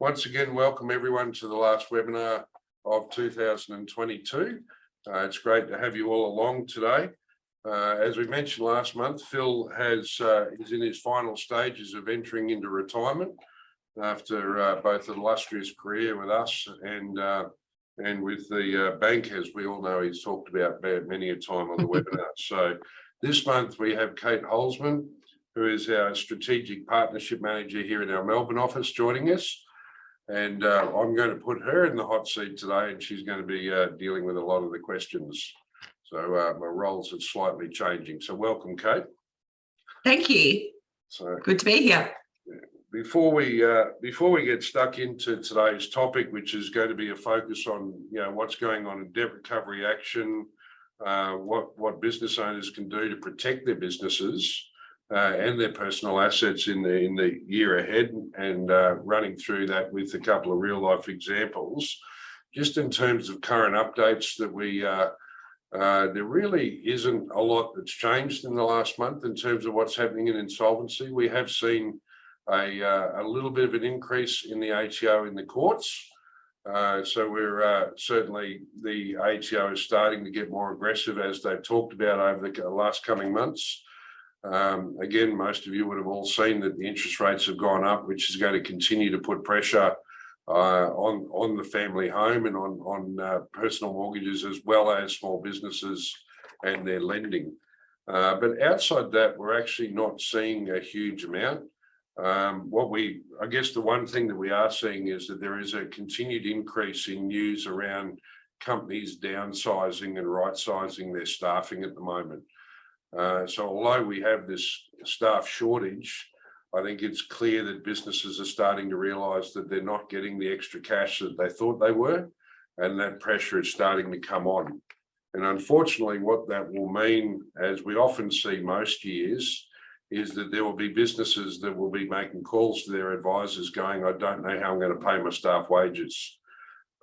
Once again, welcome everyone to the last webinar of 2022. It's great to have you all along today. As we mentioned last month, Phil is in his final stages of entering into retirement after both an illustrious career with us and with the bank, as we all know he's talked about many a time on the webinar. So this month we have Kate Holzman, who is our Strategic Partnership Manager here in our Melbourne office, joining us. And I'm going to put her in the hot seat today, and she's going to be dealing with a lot of the questions. So my roles are slightly changing. So welcome, Kate. Thank you. So good to be here. Before we get stuck into today's topic, which is going to be a focus on what's going on in debt recovery action, what business owners can do to protect their businesses and their personal assets in the year ahead, and running through that with a couple of real life examples. Just in terms of current updates, that there really isn't a lot that's changed in the last month in terms of what's happening in insolvency. We have seen a little bit of an increase in the ATO in the courts. So we're certainly, the ATO is starting to get more aggressive, as they've talked about over the last coming months. Again, most of you would have all seen that the interest rates have gone up, which is going to continue to put pressure on the family home and on personal mortgages, as well as small businesses and their lending. But outside that, we're actually not seeing a huge amount. I guess the one thing that we are seeing is that there is a continued increase in news around companies downsizing and right-sizing their staffing at the moment. So although we have this staff shortage, I think it's clear that businesses are starting to realise that they're not getting the extra cash that they thought they were, and that pressure is starting to come on. And unfortunately, what that will mean, as we often see most years, is that there will be businesses that will be making calls to their advisors going, I don't know how I'm going to pay my staff wages.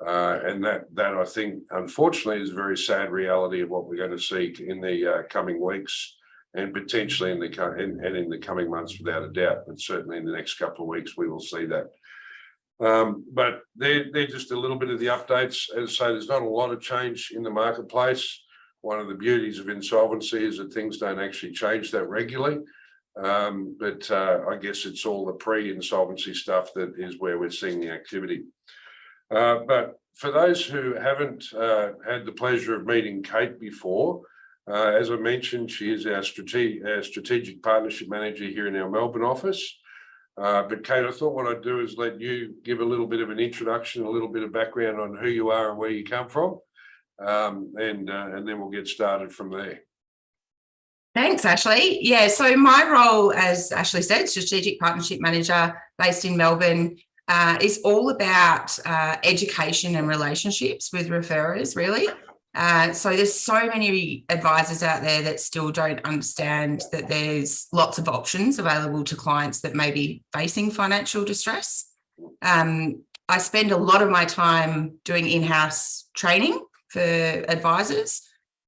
And that I think, unfortunately, is a very sad reality of what we're going to see in the coming weeks, and potentially in the coming months, without a doubt. But certainly in the next couple of weeks, we will see that. But they're just a little bit of the updates. As I say, there's not a lot of change in the marketplace. One of the beauties of insolvency is that things don't actually change that regularly. But I guess it's all the pre-insolvency stuff that is where we're seeing the activity. But for those who haven't had the pleasure of meeting Kate before, as I mentioned, she is our strategic partnership manager here in our Melbourne office. But Kate, I thought what I'd do is let you give a little bit of an introduction, a little bit of background on who you are and where you come from, and then we'll get started from there. Thanks, Ashley. Yeah, so my role, as Ashley said, strategic partnership manager based in Melbourne, is all about education and relationships with referrers, really. So there's so many advisors out there that still don't understand that there's lots of options available to clients that may be facing financial distress. I spend a lot of my time doing in-house training for advisors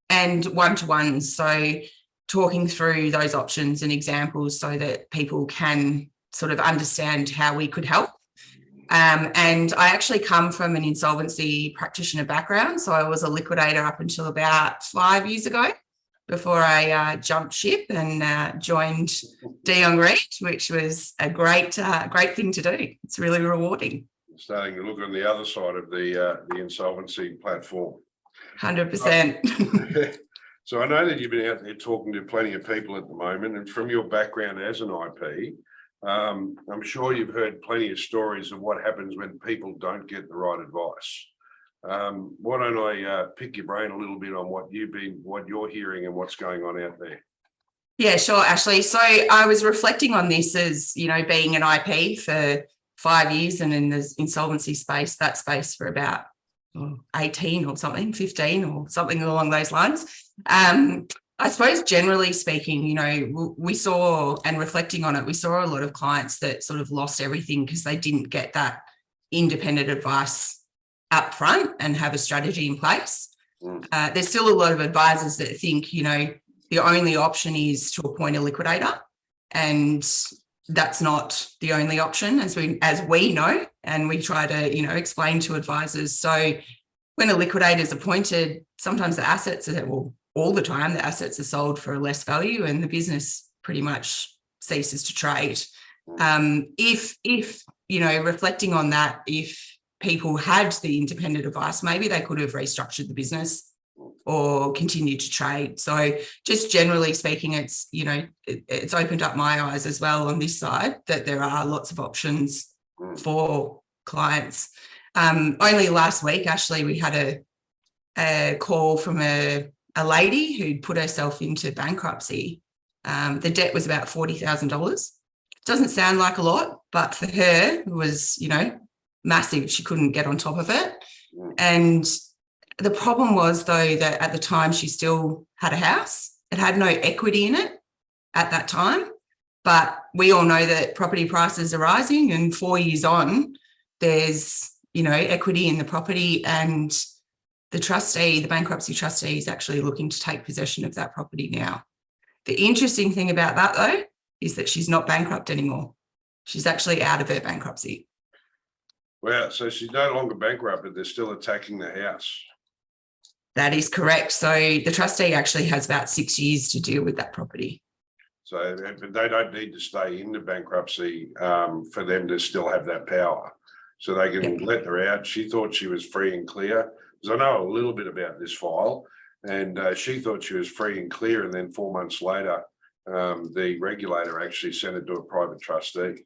and one-to-ones, so talking through those options and examples so that people can sort of understand how we could help. And I actually come from an insolvency practitioner background. So I was a liquidator up until about 5 years ago, before I jumped ship and joined Dion Reed, which was a great thing to do. It's really rewarding. Starting to look on the other side of the insolvency platform. 100%. So I know that you've been out there talking to plenty of people at the moment, and from your background as an IP, I'm sure you've heard plenty of stories of what happens when people don't get the right advice. Why don't I pick your brain a little bit on what you're hearing and what's going on out there? Yeah, sure, Ashley. So I was reflecting on this as, being an IP for 5 years, and in the insolvency space, that space for about 18 or something, 15 or something along those lines. I suppose generally speaking, we saw, and reflecting on it, we saw a lot of clients that sort of lost everything because they didn't get that independent advice up front and have a strategy in place. There's still a lot of advisors that think, the only option is to appoint a liquidator, and that's not the only option. As we know, And we try to, explain to advisors. So when a liquidator is appointed, sometimes the assets are, well, all the time, the assets are sold for less value and the business pretty much ceases to trade. If reflecting on that, if people had the independent advice, maybe they could have restructured the business or continued to trade. So just generally speaking, it's, it's opened up my eyes as well on this side that there are lots of options for clients. Only last week, actually, we had a call from a lady who'd put herself into bankruptcy. The debt was about $40,000. Doesn't sound like a lot, but for her, it was, massive. She couldn't get on top of it. And the problem was, though, that at the time she still had a house. It had no equity in it at that time. But we all know that property prices are rising, and 4 years on, there's, equity in the property, and the bankruptcy trustee is actually looking to take possession of that property now. The interesting thing about that, though, is that she's not bankrupt anymore. She's actually out of her bankruptcy. Wow, so she's no longer bankrupt, but they're still attacking the house. That is correct. So the trustee actually has about 6 years to deal with that property. So but they don't need to stay in the bankruptcy for them to still have that power. So they can let her out. She thought she was free and clear. Because I know a little bit about this file, and she thought she was free and clear. And then 4 months later, the regulator actually sent it to a private trustee.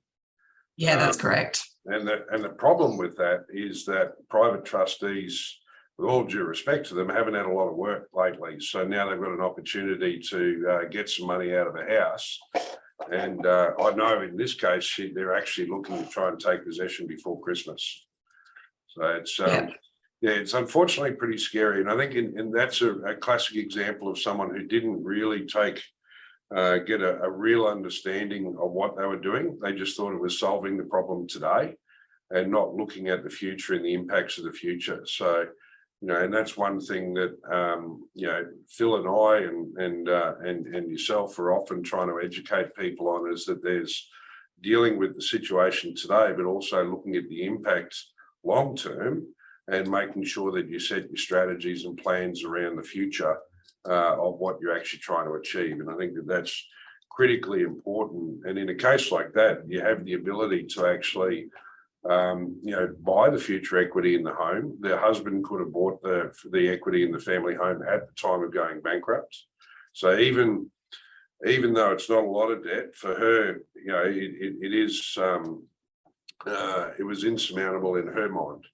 Yeah, that's correct. And the problem with that is that private trustees, with all due respect to them, haven't had a lot of work lately. So now they've got an opportunity to get some money out of the house. And I know in this case, they're actually looking to try and take possession before Christmas. So it's, it's unfortunately pretty scary. And I think and that's a classic example of someone who didn't really get a real understanding of what they were doing. They just thought it was solving the problem today and not looking at the future and the impacts of the future. So, and that's one thing that, Phil and I and yourself are often trying to educate people on, is that there's dealing with the situation today, but also looking at the impact long term and making sure that you set your strategies and plans around the future of what you're actually trying to achieve. And I think that that's critically important. And in a case like that, you have the ability to actually buy the future equity in the home. Their husband could have bought the equity in the family home at the time of going bankrupt. So even though it's not a lot of debt for her, it was insurmountable in her mind.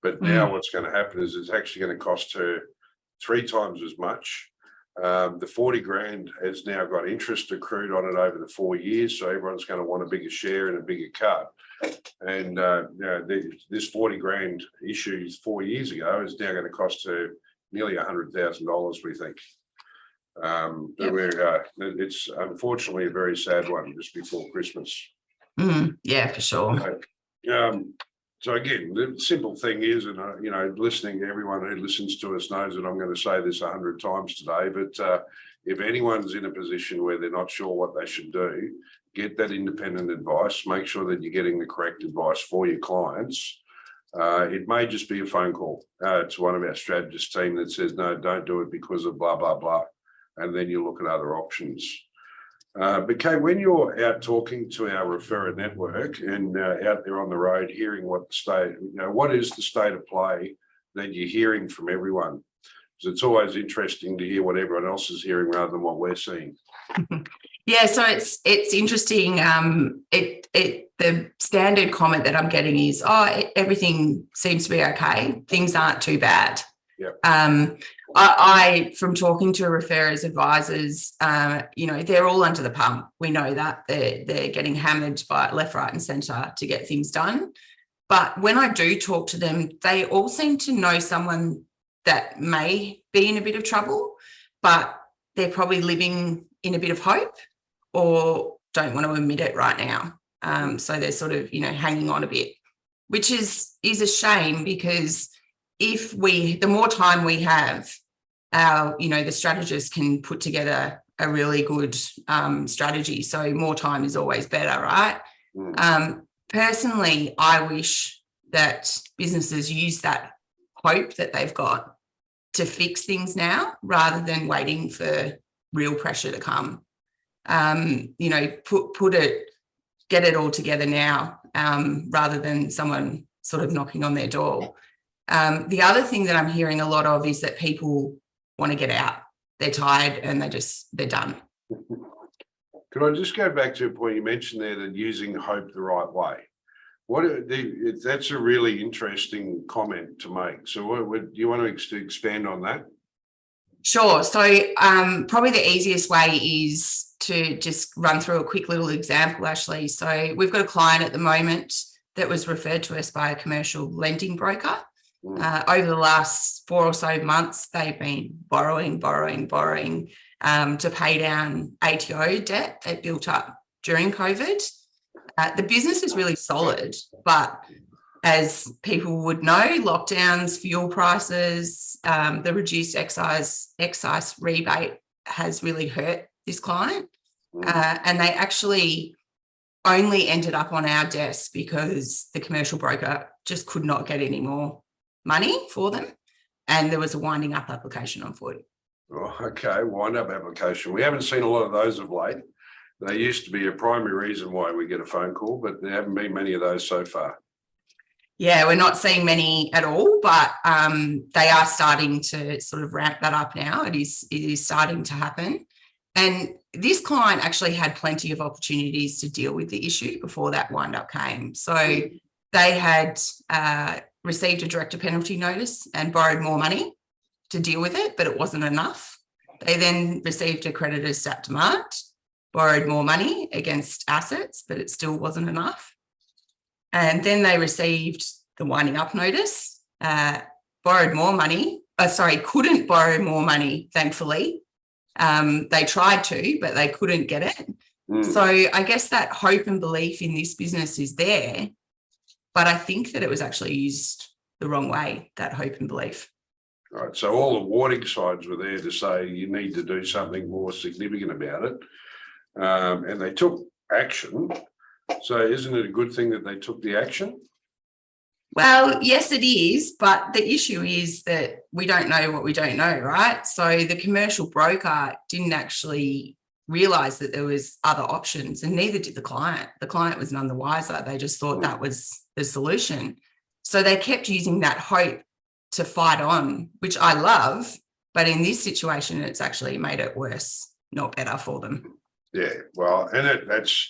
But now what's going to happen is it's actually going to cost her 3 times as much. The 40 grand has now got interest accrued on it over the 4 years, so everyone's going to want a bigger share and a bigger cut. And this 40 grand issue 4 years ago is now going to cost her nearly $100,000, we think. It's unfortunately a very sad one just before Christmas. Yeah, for sure. So again, the simple thing is, and listening to everyone who listens to us knows that I'm going to say this 100 times today, but if anyone's in a position where they're not sure what they should do, get that independent advice. Make sure that you're getting the correct advice for your clients. It may just be a phone call to one of our strategist team that says, no, don't do it because of blah, blah, blah. And then you look at other options. But Kate, when you're out talking to our referrer network and out there on the road, hearing what the state, what is the state of play that you're hearing from everyone? Because it's always interesting to hear what everyone else is hearing rather than what we're seeing. Yeah, so it's interesting. The standard comment that I'm getting is, everything seems to be okay. Things aren't too bad. Yep. I from talking to referrers, advisors, they're all under the pump. We know that they're getting hammered by left, right, and centre to get things done. But when I do talk to them, they all seem to know someone that may be in a bit of trouble, but they're probably living in a bit of hope or don't want to admit it right now. So they're sort of, hanging on a bit, which is a shame, because the more time we have, the strategists can put together a really good strategy. So more time is always better, right? Personally, I wish that businesses use that hope that they've got to fix things now rather than waiting for real pressure to come. You know, get it all together now, rather than someone sort of knocking on their door. The other thing that I'm hearing a lot of is that people want to get out. They're tired and they're done. Could I just go back to a point you mentioned there, that using hope the right way? That's a really interesting comment to make. So do you want to expand on that? Sure. So probably the easiest way is to just run through a quick little example, Ashley. So we've got a client at the moment that was referred to us by a commercial lending broker. Over the last 4 or so months, they've been borrowing to pay down ATO debt that built up during COVID. The business is really solid, but as people would know, lockdowns, fuel prices, the reduced excise rebate has really hurt this client. And they actually only ended up on our desk because the commercial broker just could not get any more money for them. And there was a winding up application on foot. Oh, okay, wind up application. We haven't seen a lot of those of late. They used to be a primary reason why we get a phone call, but there haven't been many of those so far. Yeah, we're not seeing many at all, but they are starting to sort of ramp that up now. It is starting to happen. And this client actually had plenty of opportunities to deal with the issue before that wind up came. So they had received a director penalty notice and borrowed more money to deal with it, but it wasn't enough. They then received a creditor's stat demand, borrowed more money against assets, but it still wasn't enough. And then they received the winding up notice, borrowed more money. Couldn't borrow more money, thankfully. They tried to, but they couldn't get it. So I guess that hope and belief in this business is there, but I think that it was actually used the wrong way, that hope and belief. Right. So all the warning signs were there to say you need to do something more significant about it. And they took action. So isn't it a good thing that they took the action? Well, yes, it is. But the issue is that we don't know what we don't know, right? So the commercial broker didn't actually realise that there was other options, and neither did the client. The client was none the wiser. They just thought that was the solution. So they kept using that hope to fight on, which I love. But in this situation, it's actually made it worse, not better for them. Yeah, well, and that's,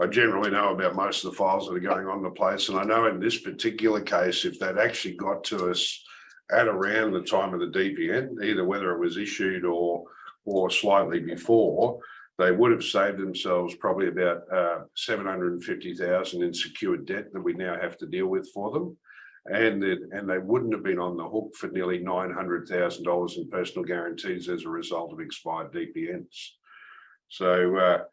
I generally know about most of the files that are going on in the place. And I know in this particular case, if that actually got to us at around the time of the DPN, either whether it was issued or slightly before, they would have saved themselves probably about $750,000 in secured debt that we now have to deal with for them. And they wouldn't have been on the hook for nearly $900,000 in personal guarantees as a result of expired DPNs. So,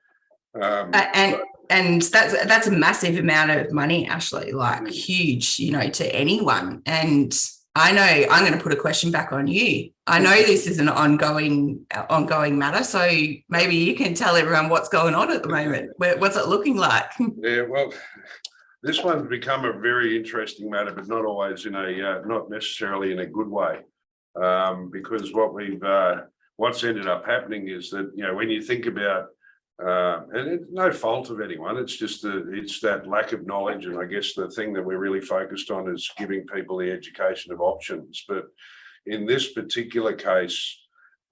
and that's a massive amount of money, Ashley, like huge, to anyone. And I know I'm going to put a question back on you. I know this is an ongoing matter, so maybe you can tell everyone what's going on at the moment. What's it looking like? Yeah, well, this one's become a very interesting matter, but not always not necessarily in a good way, because what's ended up happening is that when you think about, and it's no fault of anyone, it's just it's that lack of knowledge, and I guess the thing that we're really focused on is giving people the education of options. But in this particular case,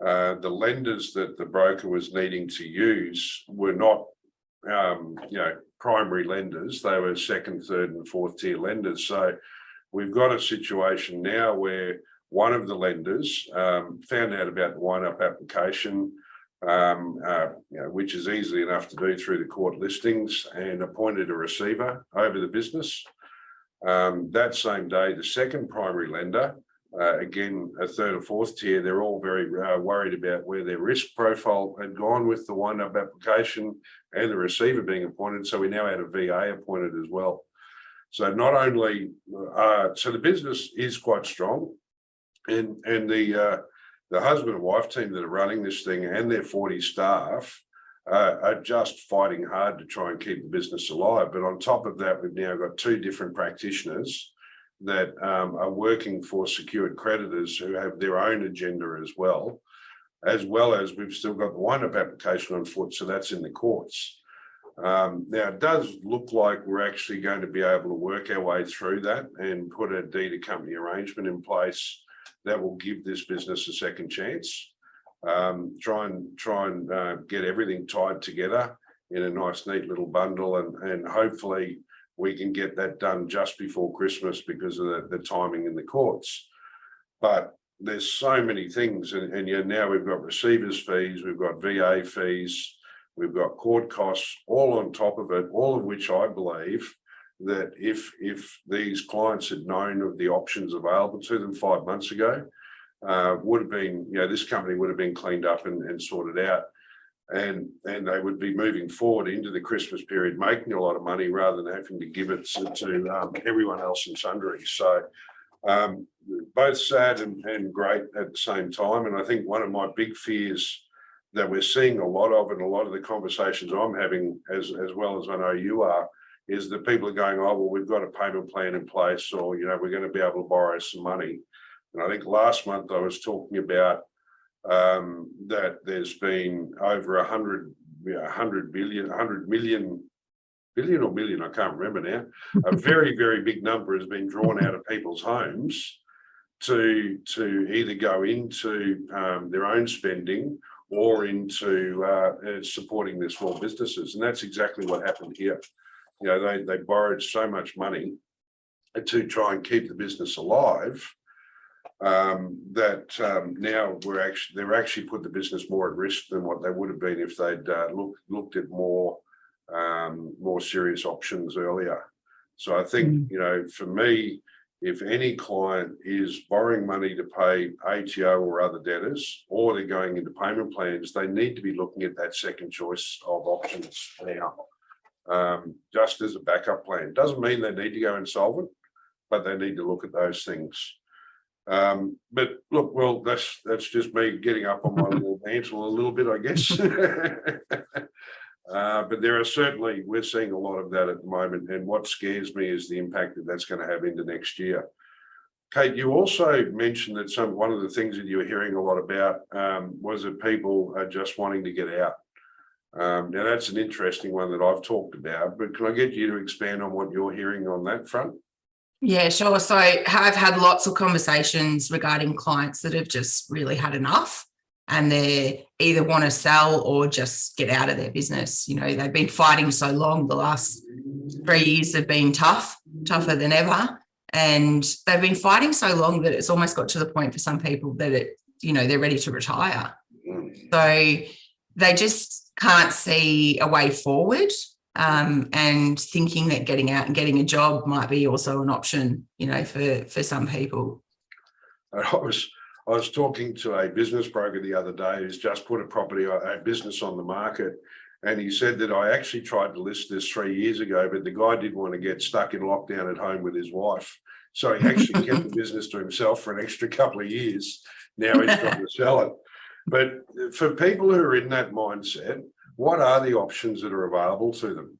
the lenders that the broker was needing to use were not primary lenders. They were second, third and fourth tier lenders. So we've got a situation now where one of the lenders found out about the wind-up application, which is easily enough to do through the court listings, and appointed a receiver over the business. That same day, the second primary lender, again, a third or fourth tier, they're all very worried about where their risk profile had gone with the wind-up application and the receiver being appointed. So we now had a VA appointed as well. So not only, so the business is quite strong, and the husband and wife team that are running this thing and their 40 staff are just fighting hard to try and keep the business alive. But on top of that, we've now got 2 different practitioners that are working for secured creditors who have their own agenda as well as we've still got the wind-up application on foot, so that's in the courts. Now, it does look like we're actually going to be able to work our way through that and put a deed of company arrangement in place that will give this business a second chance. Try and get everything tied together in a nice, neat little bundle, and hopefully we can get that done just before Christmas because of the timing in the courts. But there's so many things, and now we've got receivers fees, we've got VA fees, we've got court costs all on top of it, all of which I believe that if these clients had known of the options available to them 5 months ago, would have been, this company would have been cleaned up and sorted out, and they would be moving forward into the Christmas period, making a lot of money rather than having to give it to everyone else and sundry. So both sad and great at the same time. And I think one of my big fears that we're seeing a lot of, and a lot of the conversations I'm having, as well as I know you are, is that people are going, oh, well, we've got a payment plan in place, or, we're going to be able to borrow some money. And I think last month I was talking about that there's been over 100 million, I can't remember now. A very, very big number has been drawn out of people's homes to either go into their own spending or into supporting their small businesses. And that's exactly what happened here. They borrowed so much money to try and keep the business alive that now they're actually put the business more at risk than what they would have been if they'd looked at more serious options earlier. So I think, for me, if any client is borrowing money to pay ATO or other debtors, or they're going into payment plans, they need to be looking at that second choice of options now, just as a backup plan. Doesn't mean they need to go insolvent, but they need to look at those things. But look, well, that's just me getting up on my little mantle a little bit, I guess. But there are certainly, we're seeing a lot of that at the moment. And what scares me is the impact that that's going to have into next year. Kate, you also mentioned that one of the things that you were hearing a lot about was that people are just wanting to get out. Now, that's an interesting one that I've talked about, but can I get you to expand on what you're hearing on that front? Yeah, sure. So I've had lots of conversations regarding clients that have just really had enough, and they either want to sell or just get out of their business. They've been fighting so long. The last 3 years have been tougher than ever. And they've been fighting so long that it's almost got to the point for some people that they're ready to retire. So they just can't see a way forward. And thinking that getting out and getting a job might be also an option, for some people. I was talking to a business broker the other day who's just put a business on the market, and he said that I actually tried to list this 3 years ago, but the guy didn't want to get stuck in lockdown at home with his wife, so he actually kept the business to himself for an extra couple of years. Now he's got to sell it. But for people who are in that mindset, what are the options that are available to them?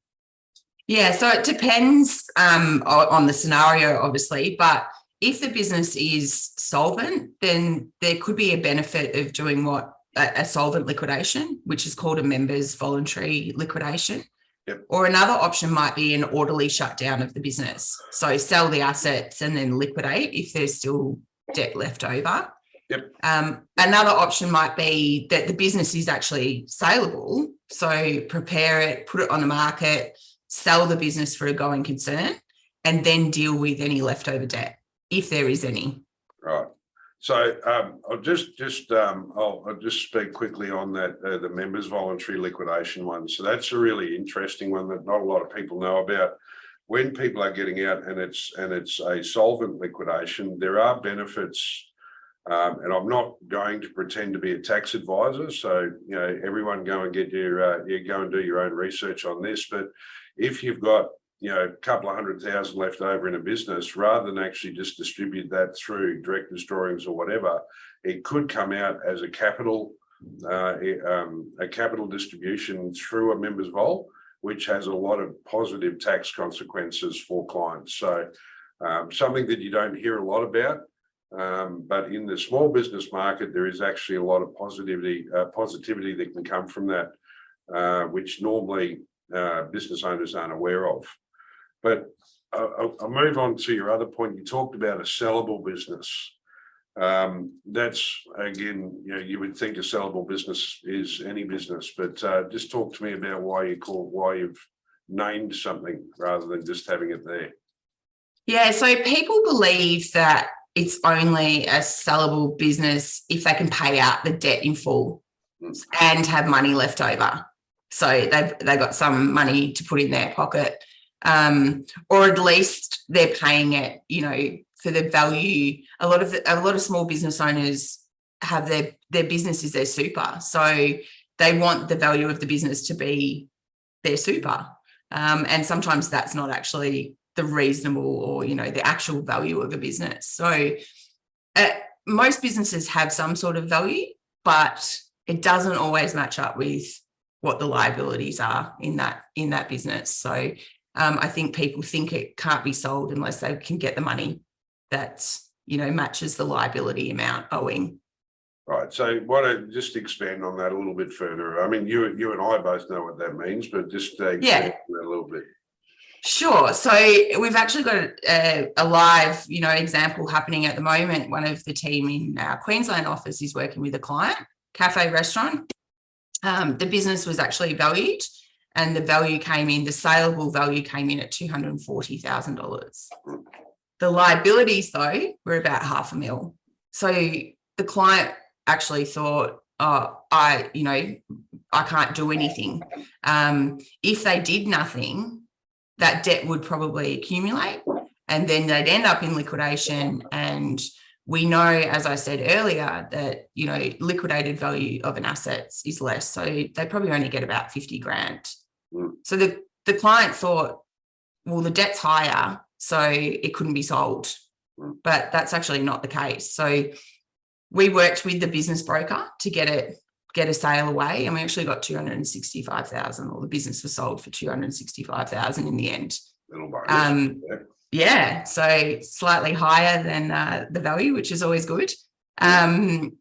Yeah, so it depends on the scenario, obviously, but if the business is solvent, then there could be a benefit of doing a solvent liquidation, which is called a members voluntary liquidation. Yep. Or another option might be an orderly shutdown of the business. So sell the assets and then liquidate if there's still debt left over. Yep. Another option might be that the business is actually saleable. So prepare it, put it on the market, sell the business for a going concern, and then deal with any leftover debt, if there is any. Right. So I'll just speak quickly on that, the members voluntary liquidation one. So that's a really interesting one that not a lot of people know about. When people are getting out and it's a solvent liquidation, there are benefits. And I'm not going to pretend to be a tax advisor, so everyone go and get go and do your own research on this. But if you've got a couple of $100,000 left over in a business, rather than actually just distribute that through director's drawings or whatever, it could come out as a capital a capital distribution through a members vol, which has a lot of positive tax consequences for clients. So something that you don't hear a lot about, but in the small business market, there is actually a lot of positivity that can come from that, which normally business owners aren't aware of. But I'll move on to your other point. You talked about a sellable business. That's, again, you would think a sellable business is any business, but just talk to me about why you've named something rather than just having it there. Yeah, so people believe that it's only a sellable business if they can pay out the debt in full and have money left over. So they've got some money to put in their pocket, or at least they're paying it, for the value. A lot of small business owners have their business is their super, so they want the value of the business to be their super, and sometimes that's not actually the reasonable or the actual value of a business. So most businesses have some sort of value, but it doesn't always match up with what the liabilities are in that business. So I think people think it can't be sold unless they can get the money that matches the liability amount owing. Right. So why don't just expand on that a little bit further? I mean, you and I both know what that means, but just expand on that a little bit. Sure. So we've actually got a live, example happening at the moment. One of the team in our Queensland office is working with a client, cafe restaurant. The business was actually valued, and the saleable value came in at $240,000. The liabilities, though, were about $500,000. So the client actually thought, I can't do anything. If they did nothing, that debt would probably accumulate, and then they'd end up in liquidation. And we know, as I said earlier, that, liquidated value of an asset is less. So they probably only get about 50 grand. So the client thought, well, the debt's higher, so it couldn't be sold. But that's actually not the case. So we worked with the business broker to get a sale away, and we actually got $265,000, or the business was sold for $265,000 in the end. Yeah, so slightly higher than the value, which is always good. And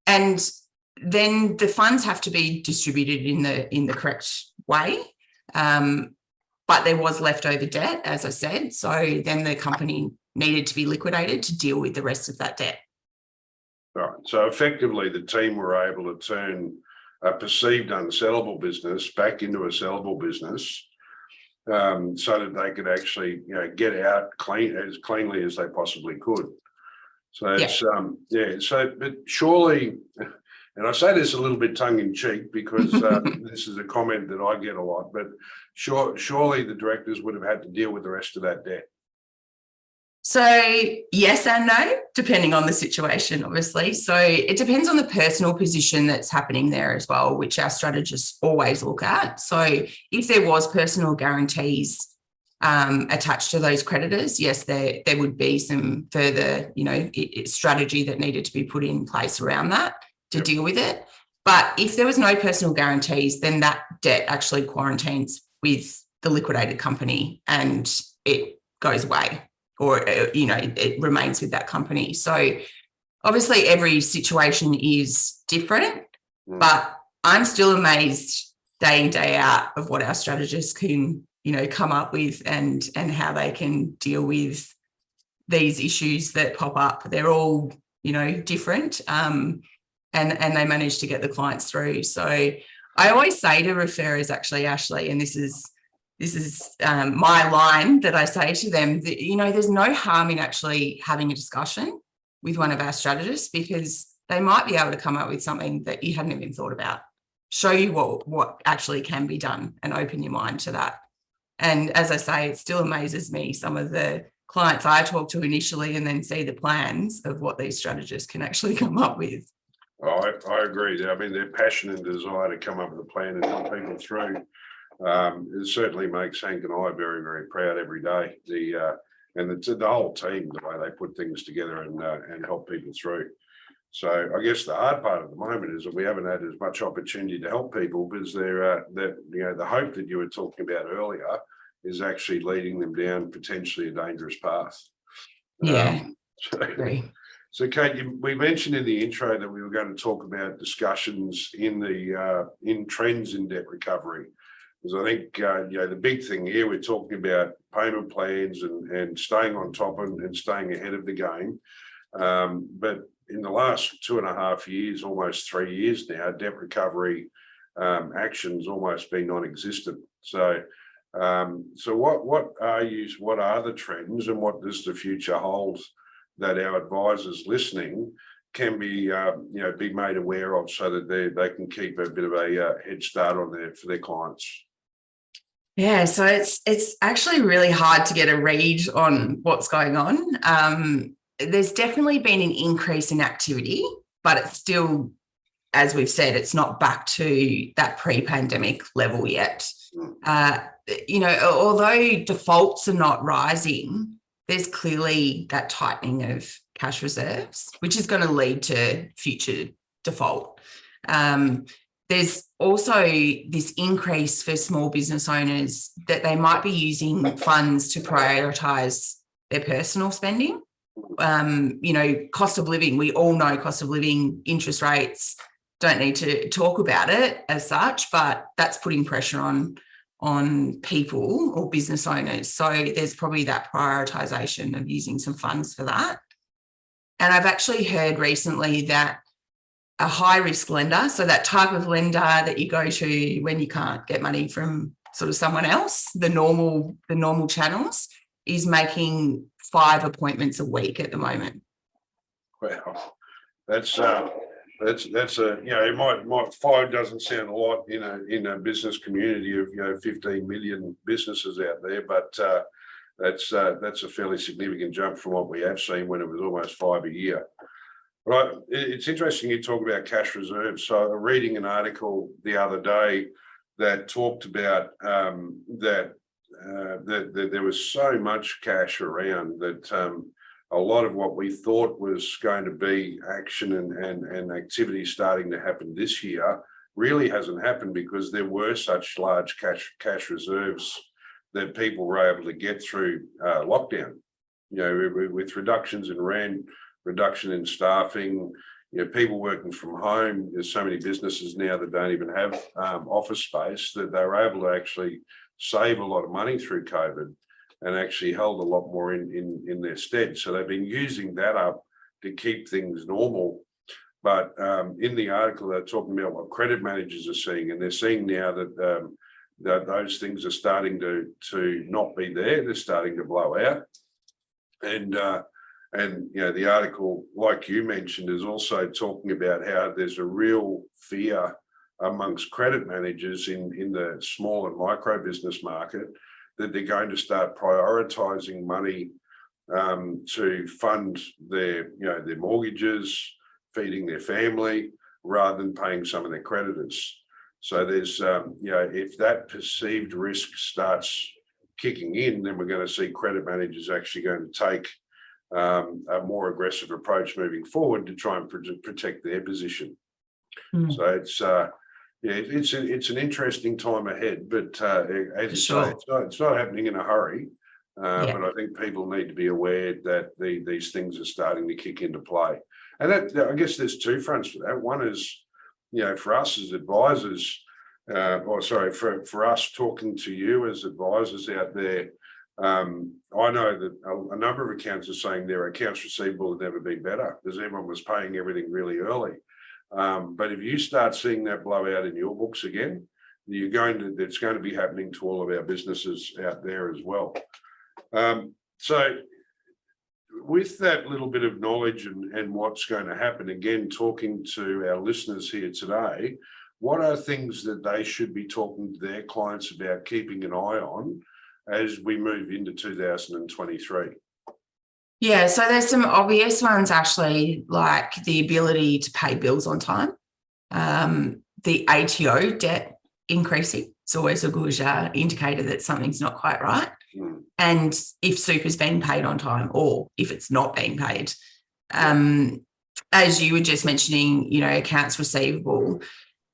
then the funds have to be distributed in the correct way. But there was leftover debt, as I said. So then the company needed to be liquidated to deal with the rest of that debt. Right. So effectively, the team were able to turn a perceived unsellable business back into a sellable business, so that they could actually, get out as cleanly as they possibly could. So it's So, but surely, and I say this a little bit tongue in cheek because this is a comment that I get a lot, but surely the directors would have had to deal with the rest of that debt. So yes and no, depending on the situation, obviously. So it depends on the personal position that's happening there as well, which our strategists always look at. So if there was personal guarantees attached to those creditors, yes, there would be some further, strategy that needed to be put in place around that to deal with it. But if there was no personal guarantees, then that debt actually quarantines with the liquidated company and it goes away, or, it remains with that company. So obviously every situation is different, but I'm still amazed day in, day out of what our strategists can, come up with and how they can deal with these issues that pop up. They're all, different, and they manage to get the clients through. So I always say to referrers, actually, Ashley, and this is my line that I say to them, that, there's no harm in actually having a discussion with one of our strategists, because they might be able to come up with something that you hadn't even thought about, show you what actually can be done, and open your mind to that. And as I say, it still amazes me, some of the clients I talk to initially and then see the plans of what these strategists can actually come up with. I agree. I mean, their passion and desire to come up with a plan and help people through. It certainly makes Hank and I very, very proud every day. The whole team, the way they put things together and help people through. So I guess the hard part at the moment is that we haven't had as much opportunity to help people because they're the hope that you were talking about earlier is actually leading them down potentially a dangerous path. Yeah. So Kate, we mentioned in the intro that we were going to talk about discussions in trends in debt recovery. Because I think the big thing here, we're talking about payment plans and staying on top and staying ahead of the game. But in the last 2.5 years, almost 3 years now, debt recovery actions almost been non-existent. So what are the trends and what does the future hold that our advisors listening can be made aware of so that they can keep a bit of a head start on there for their clients? Yeah, so it's actually really hard to get a read on what's going on. There's definitely been an increase in activity, but it's still, as we've said, it's not back to that pre-pandemic level yet. Although defaults are not rising, there's clearly that tightening of cash reserves, which is going to lead to future default. There's also this increase for small business owners that they might be using funds to prioritise their personal spending. Cost of living, we all know cost of living, interest rates, don't need to talk about it as such, but that's putting pressure on people or business owners. So there's probably that prioritisation of using some funds for that. And I've actually heard recently that a high risk lender, so that type of lender that you go to when you can't get money from sort of someone else, the normal channels, is making 5 appointments a week at the moment. Well, that's it might 5 doesn't sound a lot in a business community of 15 million businesses out there, but that's a fairly significant jump from what we have seen when it was almost 5 a year. Right, it's interesting you talk about cash reserves. So reading an article the other day that talked about that there was so much cash around that a lot of what we thought was going to be action and activity starting to happen this year really hasn't happened because there were such large cash reserves that people were able to get through lockdown. With reductions in rent, reduction in staffing, people working from home. There's so many businesses now that don't even have office space that they were able to actually save a lot of money through COVID and actually held a lot more in their stead. So they've been using that up to keep things normal. But in the article, they're talking about what credit managers are seeing, and they're seeing now that those things are starting to not be there. They're starting to blow out. And the article, like you mentioned, is also talking about how there's a real fear amongst credit managers in the small and micro business market that they're going to start prioritising money to fund their mortgages, feeding their family, rather than paying some of their creditors. So there's if that perceived risk starts kicking in, then we're going to see credit managers actually going to take a more aggressive approach moving forward to try and protect their position. So it's an interesting time ahead, but as you say, it's not happening in a hurry. But I think people need to be aware that these things are starting to kick into play. And that, I guess there's 2 fronts for that. One is, for us as advisors, for us talking to you as advisors out there, I know that a number of accounts are saying their accounts receivable have never been better because everyone was paying everything really early. But if you start seeing that blow out in your books again, it's going to be happening to all of our businesses out there as well. So with that little bit of knowledge and what's going to happen, again, talking to our listeners here today, what are things that they should be talking to their clients about, keeping an eye on as we move into 2023? Yeah, so there's some obvious ones actually, like the ability to pay bills on time. The ATO debt increasing, it's always a good indicator that something's not quite right. And if super's being paid on time or if it's not being paid. as you were just mentioning, you know, accounts receivable,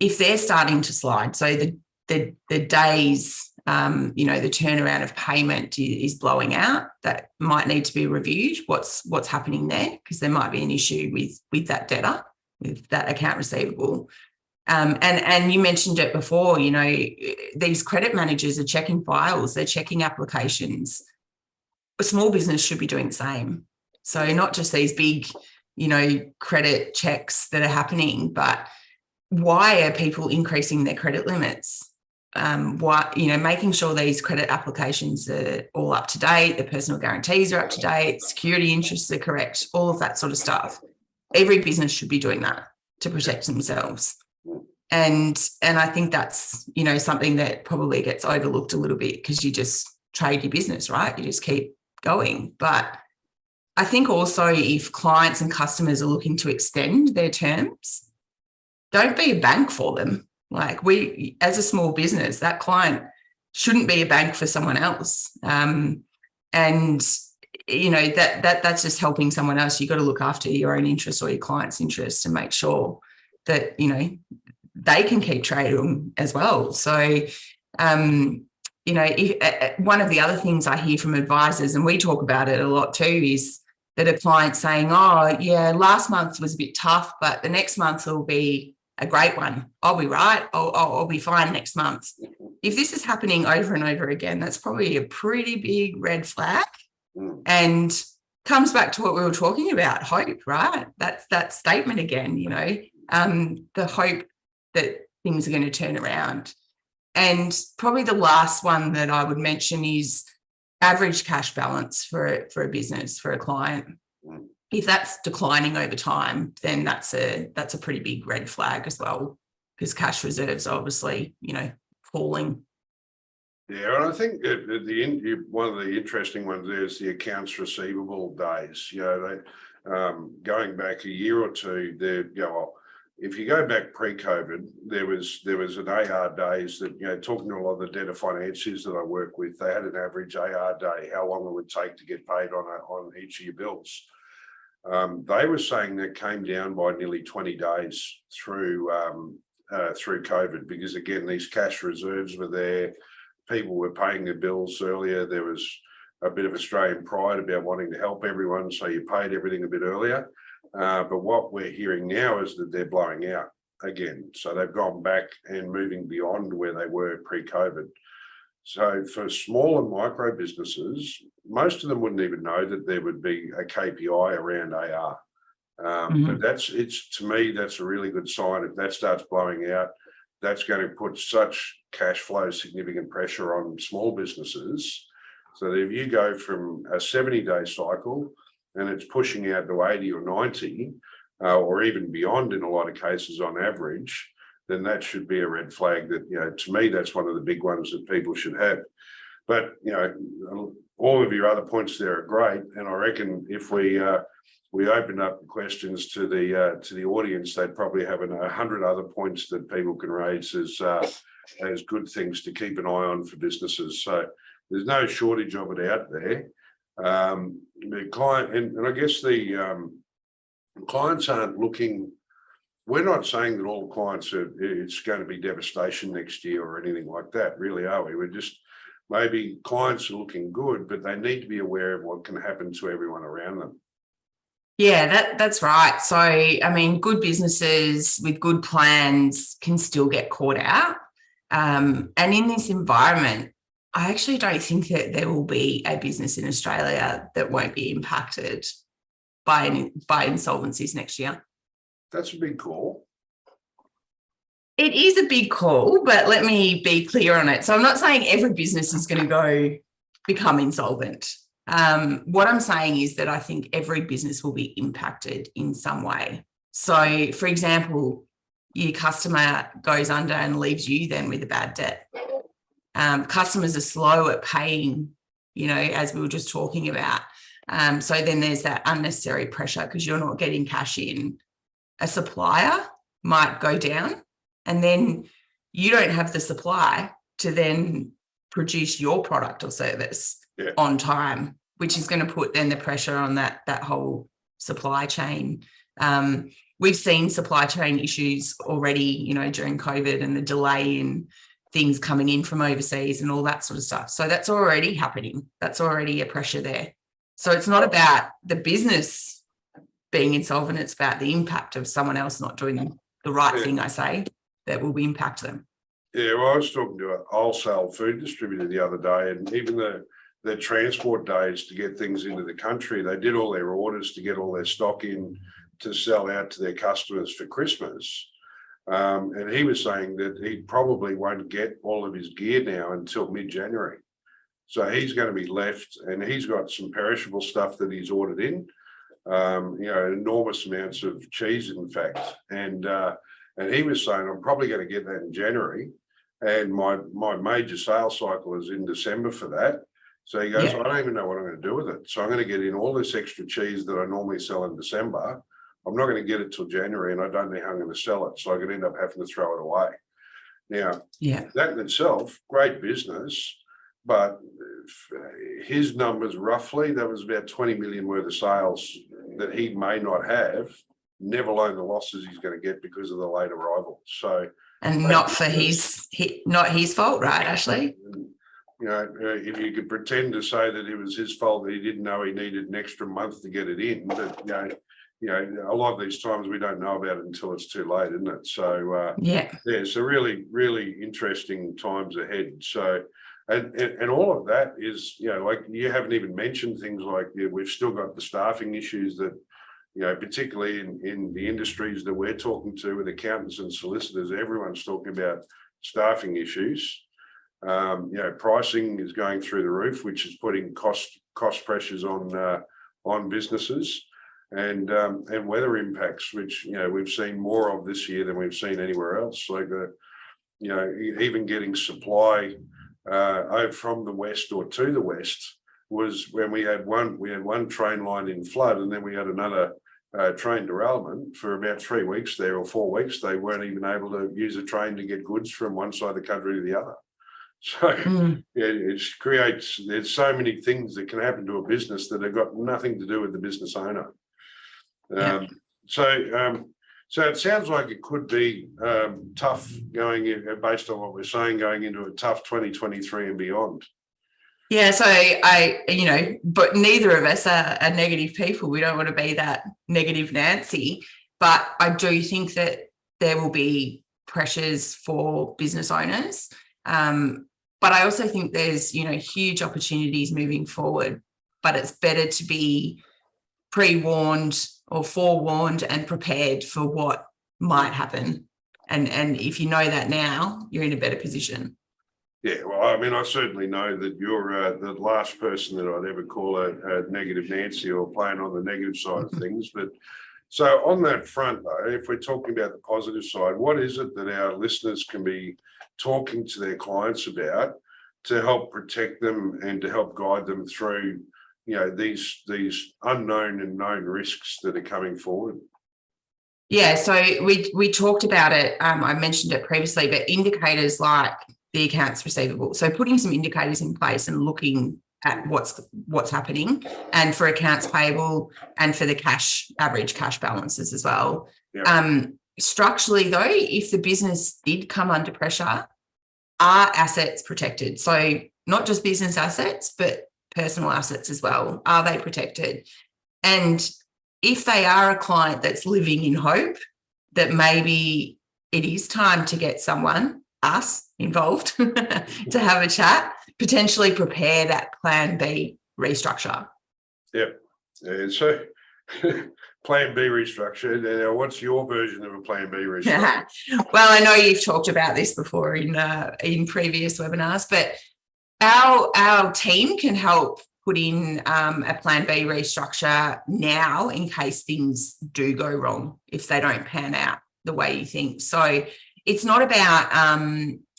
if they're starting to slide, so the days, you know, the turnaround of payment is blowing out, that might need to be reviewed. What's happening there? Because there might be an issue with that debtor, with that account receivable. And you mentioned it before, you know, these credit managers are checking files, they're checking applications. A small business should be doing the same. So not just these big, you know, credit checks that are happening, but why are people increasing their credit limits? Why, you know, making sure these credit applications are all up to date, the personal guarantees are up to date, security interests are correct, all of that sort of stuff. Every business should be doing that to protect themselves. And I think that's, you know, something that probably gets overlooked a little bit because you just trade your business, right? You just keep going. But I think also if clients and customers are looking to extend their terms, don't be a bank for them. Like we, as a small business, that client shouldn't be a bank for someone else. And you know, that's just helping someone else. You've got to look after your own interests or your client's interests and make sure that, you know, they can keep trading as well. So, you know, one of the other things I hear from advisors, and we talk about it a lot too, is that a client saying, oh, yeah, last month was a bit tough, but the next month will be a great one. I'll be right. I'll be fine next month. If this is happening over and over again, that's probably a pretty big red flag. And comes back to what we were talking about, hope, right? That's that statement again, you know, the hope that things are going to turn around. And probably the last one that I would mention is average cash balance for a business, for a client. If that's declining over time, then that's a pretty big red flag as well, because cash reserves are obviously, you know, falling. Yeah, and I think one of the interesting ones there is the accounts receivable days. You know, they going back a year or two, if you go back pre-COVID, there was an AR days that, you know, talking to a lot of the debtor financiers that I work with, they had an average AR day, how long it would take to get paid on each of your bills. They were saying that came down by nearly 20 days through COVID, because again, these cash reserves were there. People were paying their bills earlier. There was a bit of Australian pride about wanting to help everyone, so you paid everything a bit earlier. But what we're hearing now is that they're blowing out again. So they've gone back and moving beyond where they were pre-COVID. So for small and micro businesses, most of them wouldn't even know that there would be a KPI around AR. But to me, that's a really good sign. If that starts blowing out, that's going to put such cash flow significant pressure on small businesses. So that if you go from a 70-day cycle and it's pushing out to 80 or 90, or even beyond in a lot of cases on average, then that should be a red flag that, you know, to me, that's one of the big ones that people should have. But, you know, all of your other points there are great. And I reckon if we open up the questions to the audience, they'd probably have 100 other points that people can raise as good things to keep an eye on for businesses. So there's no shortage of it out there. The client, and I guess the clients aren't looking. We're not saying that all clients it's going to be devastation next year or anything like that, really, are we? We're just, maybe clients are looking good, but they need to be aware of what can happen to everyone around them. Yeah, that's right. So, I mean, good businesses with good plans can still get caught out. And in this environment, I actually don't think that there will be a business in Australia that won't be impacted by insolvencies next year. That's a big call. It is a big call, but let me be clear on it. So I'm not saying every business is going to become insolvent. What I'm saying is that I think every business will be impacted in some way. So, for example, your customer goes under and leaves you then with a bad debt. Customers are slow at paying, you know, as we were just talking about. So then there's that unnecessary pressure because you're not getting cash in. A supplier might go down and then you don't have the supply to then produce your product or service on time, which is going to put then the pressure on that whole supply chain We've seen supply chain issues already, you know, during COVID and the delay in things coming in from overseas and all that sort of stuff. So that's already happening. That's already a pressure there. So it's not about the business being insolvent. It's about the impact of someone else not doing the right thing, I say, that will impact them. Yeah, well, I was talking to a wholesale food distributor the other day, and even the transport days to get things into the country, they did all their orders to get all their stock in to sell out to their customers for Christmas. And he was saying that he probably won't get all of his gear now until mid-January. So he's going to be left, and he's got some perishable stuff that he's ordered in, you know, enormous amounts of cheese, in fact. And he was saying, I'm probably going to get that in January. And my major sales cycle is in December for that. So he goes, I don't even know what I'm going to do with it. So I'm going to get in all this extra cheese that I normally sell in December. I'm not going to get it till January, and I don't know how I'm going to sell it. So I could end up having to throw it away. Now, that in itself, great business, but his numbers roughly, that was about 20 million worth of sales that he may not have, never alone the losses he's going to get because of the late arrival. So, and not for not his fault, right, Ashley? You know, if you could pretend to say that it was his fault that he didn't know he needed an extra month to get it in, but you know, a lot of these times we don't know about it until it's too late, isn't it? So so really, really interesting times ahead. So, and all of that is, you know, like you haven't even mentioned things like we've still got the staffing issues that, you know, particularly in the industries that we're talking to with accountants and solicitors, everyone's talking about staffing issues. You know, pricing is going through the roof, which is putting cost pressures on businesses, and weather impacts, which, you know, we've seen more of this year than we've seen anywhere else. Like you know, even getting supply over from the west or to the west was when we had one train line in flood, and then we had another train derailment for about 3 weeks there, or 4 weeks. They weren't even able to use a train to get goods from one side of the country to the other. So it creates, there's so many things that can happen to a business that have got nothing to do with the business owner. So it sounds like it could be tough going in, based on what we're saying, going into a tough 2023 and beyond. Yeah, so you know, but neither of us are negative people. We don't want to be that negative Nancy, but I do think that there will be pressures for business owners. But I also think there's, you know, huge opportunities moving forward, but it's better to be pre-warned or forewarned and prepared for what might happen. And if you know that now, you're in a better position. Yeah, well, I mean, I certainly know that you're the last person that I'd ever call a negative Nancy or playing on the negative side of things. But so on that front, though, if we're talking about the positive side, what is it that our listeners can be talking to their clients about to help protect them and to help guide them through, you know, these unknown and known risks that are coming forward? Yeah, so we talked about it. I mentioned it previously, but indicators like the accounts receivable. So putting some indicators in place and looking at what's happening, and for accounts payable and for the average cash balances as well. Yeah. Structurally, though, if the business did come under pressure, are assets protected? So not just business assets, but personal assets as well. Are they protected? And if they are a client that's living in hope that maybe it is time to get someone, us, involved to have a chat, potentially prepare that plan B restructure. Yep. And so plan B restructure. Now, what's your version of a plan B restructure? Well, I know you've talked about this before in previous webinars, but our team can help put in a plan B restructure now in case things do go wrong, if they don't pan out the way you think. So it's not about,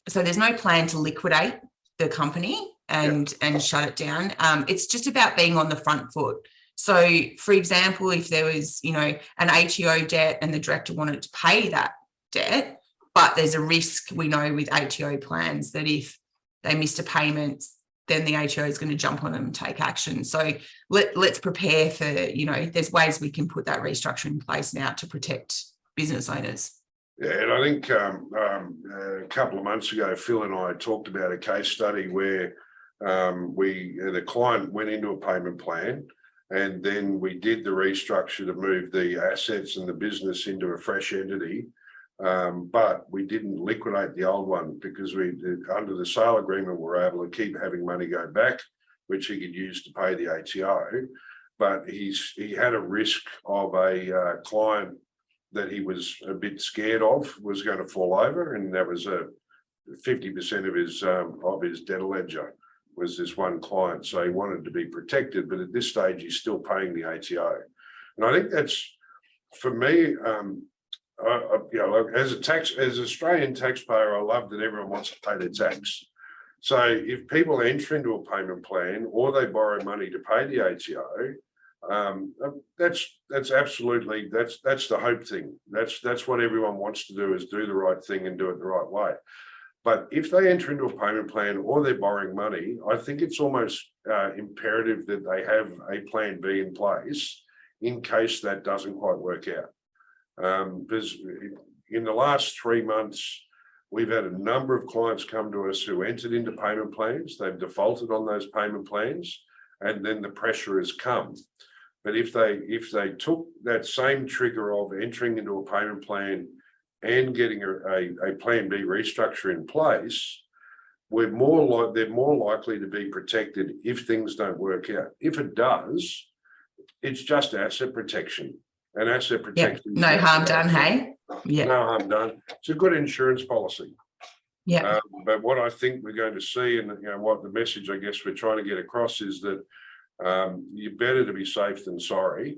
so there's no plan to liquidate the company and shut it down. It's just about being on the front foot. So, for example, if there was, you know, an ATO debt and the director wanted to pay that debt, but there's a risk, we know, with ATO plans that if they missed a payment, then the ATO is going to jump on them and take action. So let's prepare for, there's ways we can put that restructure in place now to protect business owners. Yeah, and I think a couple of months ago, Phil and I talked about a case study where the client went into a payment plan, and then we did the restructure to move the assets and the business into a fresh entity. But we didn't liquidate the old one because under the sale agreement, we're able to keep having money go back, which he could use to pay the ATO. But he had a risk of a client that he was a bit scared of was going to fall over, and that was 50% of his debtor ledger was this one client. So he wanted to be protected, but at this stage he's still paying the ATO. And I think that's, for me, as an Australian taxpayer, I love that everyone wants to pay their tax. So if people enter into a payment plan or they borrow money to pay the ATO, that's absolutely that's the hope thing. That's what everyone wants to do, is do the right thing and do it the right way. But if they enter into a payment plan or they're borrowing money, I think it's almost imperative that they have a plan B in place in case that doesn't quite work out. Because in the last 3 months, we've had a number of clients come to us who entered into payment plans. They've defaulted on those payment plans, and then the pressure has come. But if they took that same trigger of entering into a payment plan and getting a plan B restructure in place, they're more likely to be protected if things don't work out. If it does, it's just asset protection. And asset protection. No harm done, hey? Yeah. No harm done. It's a good insurance policy. Yeah. But what I think we're going to see, and what the message I guess we're trying to get across is that you're better to be safe than sorry.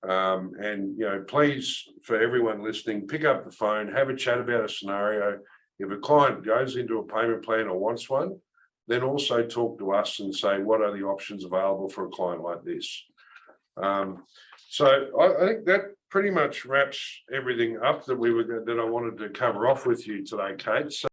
And please, for everyone listening, pick up the phone, have a chat about a scenario. If a client goes into a payment plan or wants one, then also talk to us and say, what are the options available for a client like this? So I think that pretty much wraps everything up that I wanted to cover off with you today, Kate. So